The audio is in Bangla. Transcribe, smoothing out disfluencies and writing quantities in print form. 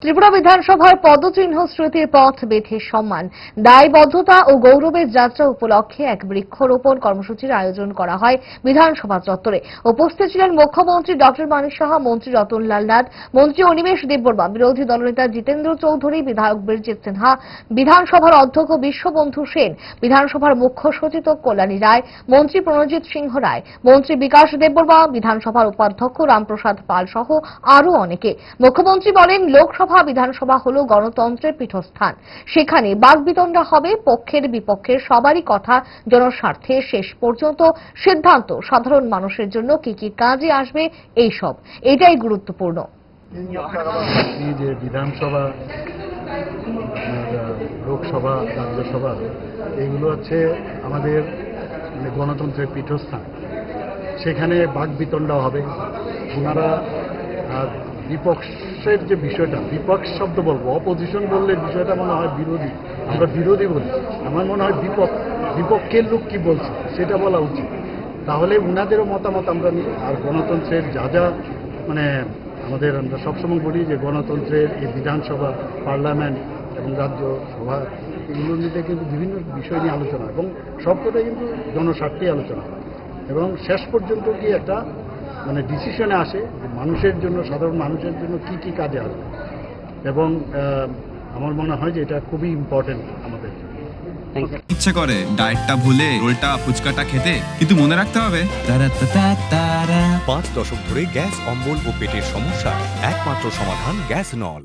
ত্রিপুরা বিধানসভার পদচিহ্ন স্মৃতির পথ বেঁধে সম্মান, দায়বদ্ধতা ও গৌরবের যাত্রা উপলক্ষে এক বৃক্ষরোপণ কর্মসূচির আয়োজন করা হয় বিধানসভা চত্বরে। উপস্থিত ছিলেন মুখ্যমন্ত্রী ডক্টর মানিক সাহা, মন্ত্রী রতনলাল নাথ, মন্ত্রী অনিমেষ দেববর্মা, বিরোধী দলনেতা জিতেন্দ্র চৌধুরী, বিধায়ক বীরজিৎ সিনহা, বিধানসভার অধ্যক্ষ বিশ্ববন্ধু সেন, বিধানসভার মুখ্য সচেতক কল্যাণী রায়, মন্ত্রী প্রণজিৎ সিংহ রায়, মন্ত্রী বিকাশ দেববর্মা, বিধানসভার উপাধ্যক্ষ রামপ্রসাদ পাল সহ আরও অনেকে। মুখ্যমন্ত্রী বলেন, লোকসভা বিধানসভা হল গণতন্ত্রের পীঠস্থান। সেখানে বাকবিতণ্ডা হবে, পক্ষের বিপক্ষের সবারই কথা জনস্বার্থে শেষ পর্যন্ত সিদ্ধান্ত সাধারণ মানুষের জন্য কি কি কাজে আসবে এইসব, এটাই গুরুত্বপূর্ণ। এই যে বিধানসভা, লোকসভা, রাজ্যসভা, এগুলো হচ্ছে আমাদের গণতন্ত্রের পীঠস্থান। সেখানে বাকবিতণ্ডা হবে। ওনারা বিপক্ষের যে বিষয়টা, বিপক্ষ শব্দ বলবো, অপোজিশন বললে বিষয়টা মনে হয় বিরোধী, আমরা বিরোধী বলি। আমার মনে হয় বিপক্ষের লোক কি বলছে সেটা বলা উচিত। তাহলে উনাদেরও মতামত আমরা নিই। আর গণতন্ত্রের যা যা আমরা সবসময় বলি যে গণতন্ত্রের এই বিধানসভা, পার্লামেন্ট এবং রাজ্যসভা, এগুলোর মধ্যে কিন্তু বিভিন্ন বিষয় নিয়ে আলোচনা, এবং সবকটাই কিন্তু জনস্বার্থেই আলোচনা হয় এবং শেষ পর্যন্ত গিয়ে একটা ডিসিশনে আসে যে মানুষের জন্য, সাধারণ মানুষের জন্য কি কি কাজে আসবে। এবং আমার মনে হয় যে এটা খুবই ইম্পর্টেন্ট আমাদের। ইচ্ছে করে ডায়েটটা ভুলে রোলটা ফুচকাটা খেতে, কিন্তু মনে রাখতে হবে 5 দশক ধরে গ্যাস, অম্বল ও পেটের সমস্যা একমাত্র সমাধান গ্যাস নল।